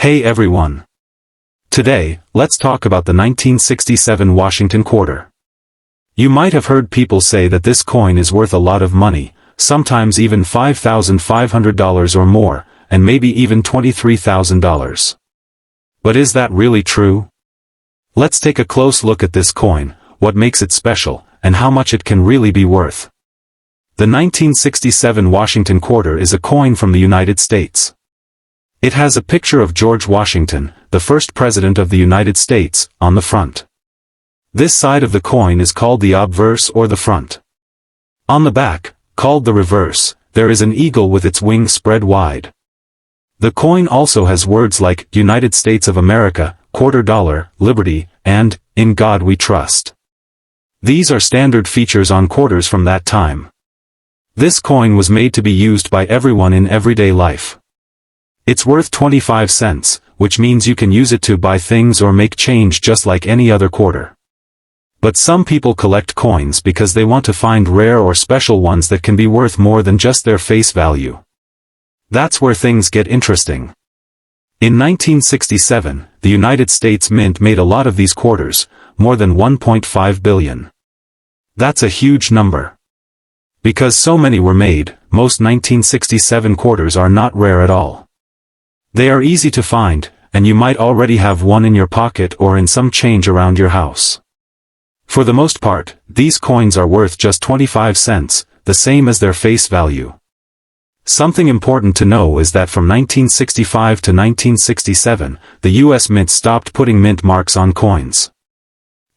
Hey everyone! Today, let's talk about the 1967 Washington quarter. You might have heard people say that this coin is worth a lot of money, sometimes even $5,500 or more, and maybe even $23,000. But is that really true? Let's take a close look at this coin, what makes it special, and how much it can really be worth. The 1967 Washington quarter is a coin from the United States. It has a picture of George Washington, the first president of the United States, on the front. This side of the coin is called the obverse or the front. On the back, called the reverse, there is an eagle with its wings spread wide. The coin also has words like United States of America, quarter dollar, liberty, and in God we trust. These are standard features on quarters from that time. This coin was made to be used by everyone in everyday life. It's worth 25 cents, which means you can use it to buy things or make change just like any other quarter. But some people collect coins because they want to find rare or special ones that can be worth more than just their face value. That's where things get interesting. In 1967, the United States Mint made a lot of these quarters, more than 1.5 billion. That's a huge number. Because so many were made, most 1967 quarters are not rare at all. They are easy to find, and you might already have one in your pocket or in some change around your house. For the most part, these coins are worth just 25 cents, the same as their face value. Something important to know is that from 1965 to 1967, the U.S. Mint stopped putting mint marks on coins.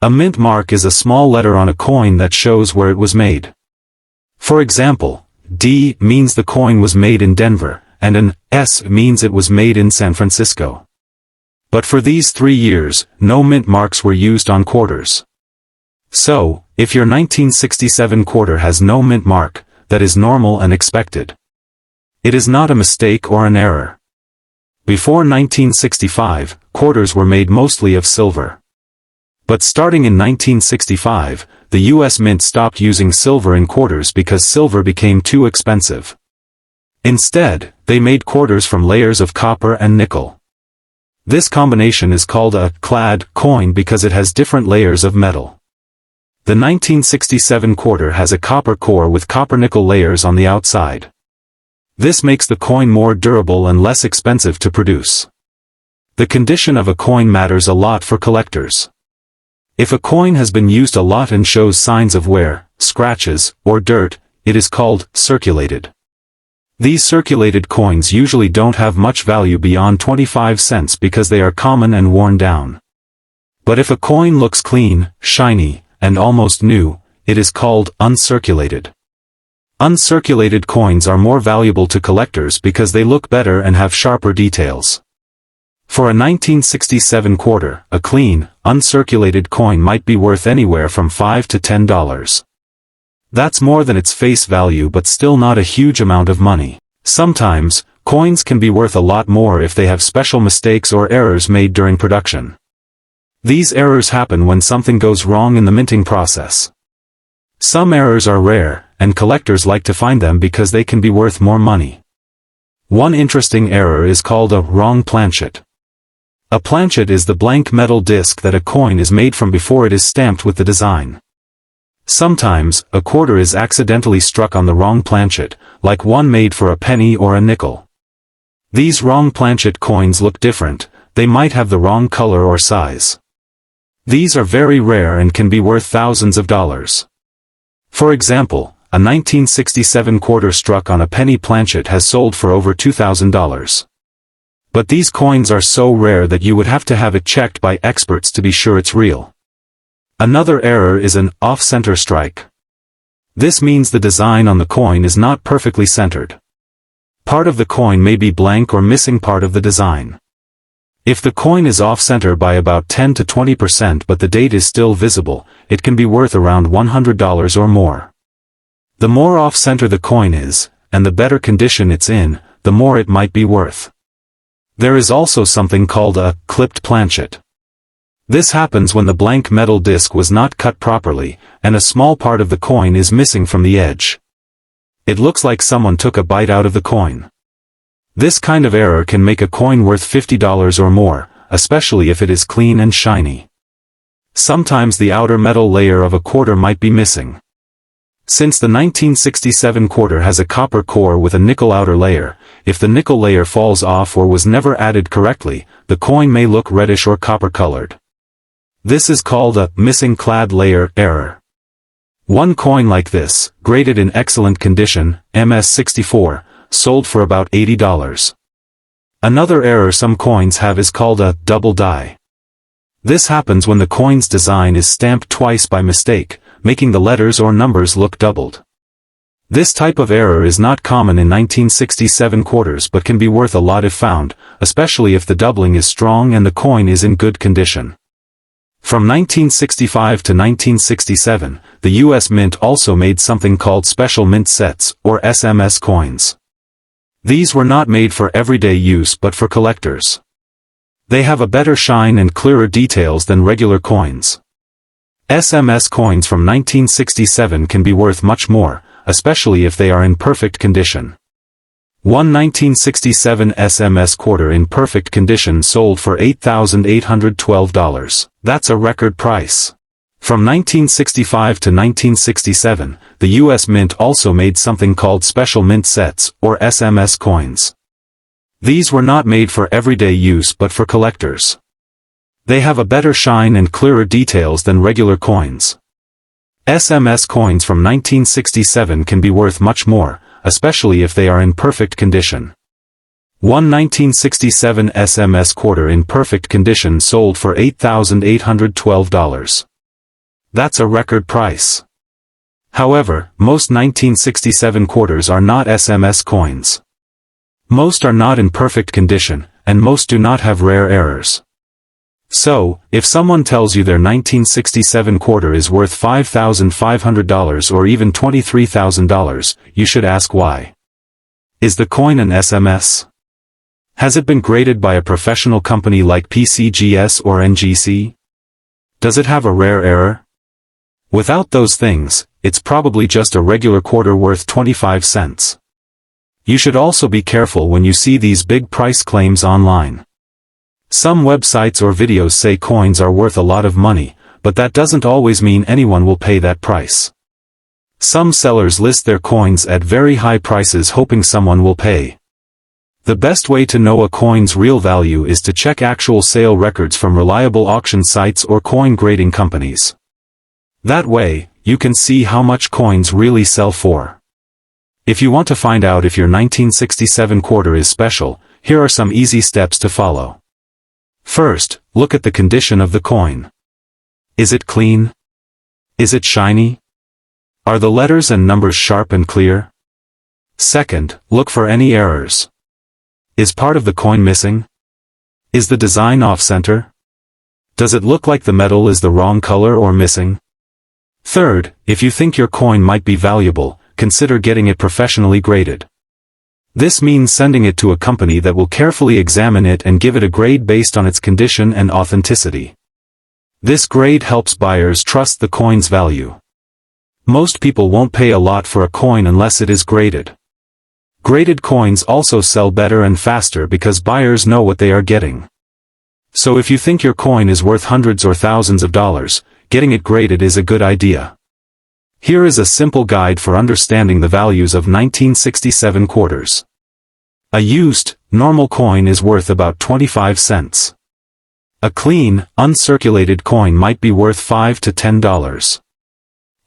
A mint mark is a small letter on a coin that shows where it was made. For example, D means the coin was made in Denver, and an S means it was made in San Francisco. But for these 3 years, no mint marks were used on quarters. So, if your 1967 quarter has no mint mark, that is normal and expected. It is not a mistake or an error. Before 1965, quarters were made mostly of silver. But starting in 1965, the U.S. Mint stopped using silver in quarters because silver became too expensive. Instead, they made quarters from layers of copper and nickel. This combination is called a clad coin because it has different layers of metal. The 1967 quarter has a copper core with copper-nickel layers on the outside. This makes the coin more durable and less expensive to produce. The condition of a coin matters a lot for collectors. If a coin has been used a lot and shows signs of wear, scratches, or dirt, it is called circulated. These circulated coins usually don't have much value beyond 25 cents because they are common and worn down. But if a coin looks clean, shiny, and almost new, it is called uncirculated. Uncirculated coins are more valuable to collectors because they look better and have sharper details. For a 1967 quarter, a clean, uncirculated coin might be worth anywhere from $5 to $10. That's more than its face value but still not a huge amount of money. Sometimes, coins can be worth a lot more if they have special mistakes or errors made during production. These errors happen when something goes wrong in the minting process. Some errors are rare, and collectors like to find them because they can be worth more money. One interesting error is called a wrong planchet. A planchet is the blank metal disc that a coin is made from before it is stamped with the design. Sometimes, a quarter is accidentally struck on the wrong planchet, like one made for a penny or a nickel. These wrong planchet coins look different, they might have the wrong color or size. These are very rare and can be worth thousands of dollars. For example, a 1967 quarter struck on a penny planchet has sold for over $2,000. But these coins are so rare that you would have to have it checked by experts to be sure it's real. Another error is an off-center strike. This means the design on the coin is not perfectly centered. Part of the coin may be blank or missing part of the design. If the coin is off-center by about 10 to 20% but the date is still visible, it can be worth around $100 or more. The more off-center the coin is, and the better condition it's in, the more it might be worth. There is also something called a clipped planchet. This happens when the blank metal disc was not cut properly, and a small part of the coin is missing from the edge. It looks like someone took a bite out of the coin. This kind of error can make a coin worth $50 or more, especially if it is clean and shiny. Sometimes the outer metal layer of a quarter might be missing. Since the 1967 quarter has a copper core with a nickel outer layer, if the nickel layer falls off or was never added correctly, the coin may look reddish or copper-colored. This is called a missing clad layer error. One coin like this, graded in excellent condition, MS64, sold for about $80. Another error some coins have is called a double die. This happens when the coin's design is stamped twice by mistake, making the letters or numbers look doubled. This type of error is not common in 1967 quarters but can be worth a lot if found, especially if the doubling is strong and the coin is in good condition. From 1965 to 1967, the U.S. Mint also made something called special mint sets, or SMS coins. These were not made for everyday use but for collectors. They have a better shine and clearer details than regular coins. SMS coins from 1967 can be worth much more, especially if they are in perfect condition. One 1967 SMS quarter in perfect condition sold for $8,812. That's a record price. From 1965 to 1967, the U.S. Mint also made something called special mint sets, or SMS coins. These were not made for everyday use but for collectors. They have a better shine and clearer details than regular coins. SMS coins from 1967 can be worth much more, especially if they are in perfect condition. One 1967 SMS quarter in perfect condition sold for $8,812. That's a record price. However, most 1967 quarters are not SMS coins. Most are not in perfect condition, and most do not have rare errors. So, if someone tells you their 1967 quarter is worth $5,500 or even $23,000, you should ask why. Is the coin an SMS? Has it been graded by a professional company like PCGS or NGC? Does it have a rare error? Without those things, it's probably just a regular quarter worth 25 cents. You should also be careful when you see these big price claims online. Some websites or videos say coins are worth a lot of money, but that doesn't always mean anyone will pay that price. Some sellers list their coins at very high prices hoping someone will pay. The best way to know a coin's real value is to check actual sale records from reliable auction sites or coin grading companies. That way, you can see how much coins really sell for. If you want to find out if your 1967 quarter is special, here are some easy steps to follow. First, look at the condition of the coin. Is it clean? Is it shiny? Are the letters and numbers sharp and clear? Second, look for any errors. Is part of the coin missing? Is the design off-center? Does it look like the metal is the wrong color or missing? Third, if you think your coin might be valuable, consider getting it professionally graded. This means sending it to a company that will carefully examine it and give it a grade based on its condition and authenticity. This grade helps buyers trust the coin's value. Most people won't pay a lot for a coin unless it is graded. Graded coins also sell better and faster because buyers know what they are getting. So if you think your coin is worth hundreds or thousands of dollars, getting it graded is a good idea. Here is a simple guide for understanding the values of 1967 quarters. A used, normal coin is worth about 25 cents. A clean, uncirculated coin might be worth $5 to $10.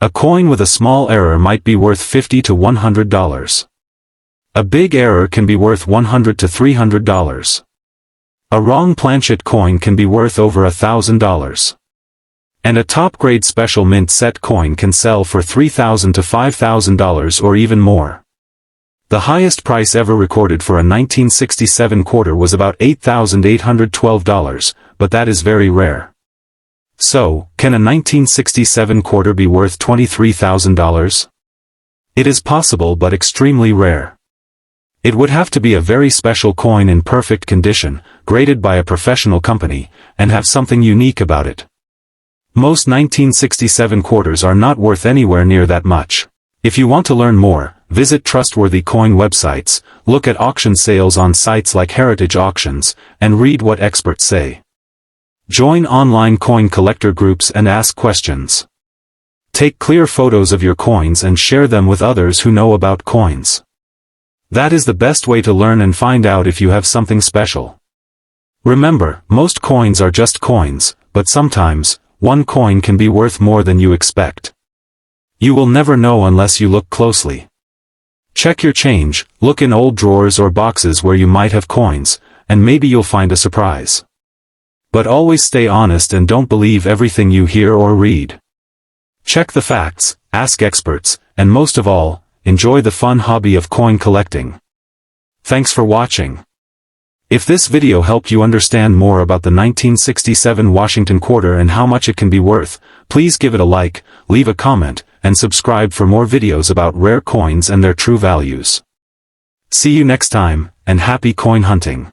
A coin with a small error might be worth $50 to $100. A big error can be worth $100 to $300. A wrong planchet coin can be worth over $1,000. And a top-grade special mint set coin can sell for $3,000 to $5,000 or even more. The highest price ever recorded for a 1967 quarter was about $8,812, but that is very rare. So, can a 1967 quarter be worth $23,000? It is possible but extremely rare. It would have to be a very special coin in perfect condition, graded by a professional company, and have something unique about it. Most 1967 quarters are not worth anywhere near that much. If you want to learn more, visit trustworthy coin websites, look at auction sales on sites like Heritage Auctions, and read what experts say. Join online coin collector groups and ask questions. Take clear photos of your coins and share them with others who know about coins. That is the best way to learn and find out if you have something special. Remember, most coins are just coins, but sometimes, one coin can be worth more than you expect. You will never know unless you look closely. Check your change, look in old drawers or boxes where you might have coins, and maybe you'll find a surprise. But always stay honest and don't believe everything you hear or read. Check the facts, ask experts, and most of all, enjoy the fun hobby of coin collecting. Thanks for watching. If this video helped you understand more about the 1967 Washington quarter and how much it can be worth, please give it a like, leave a comment, and subscribe for more videos about rare coins and their true values. See you next time, and happy coin hunting.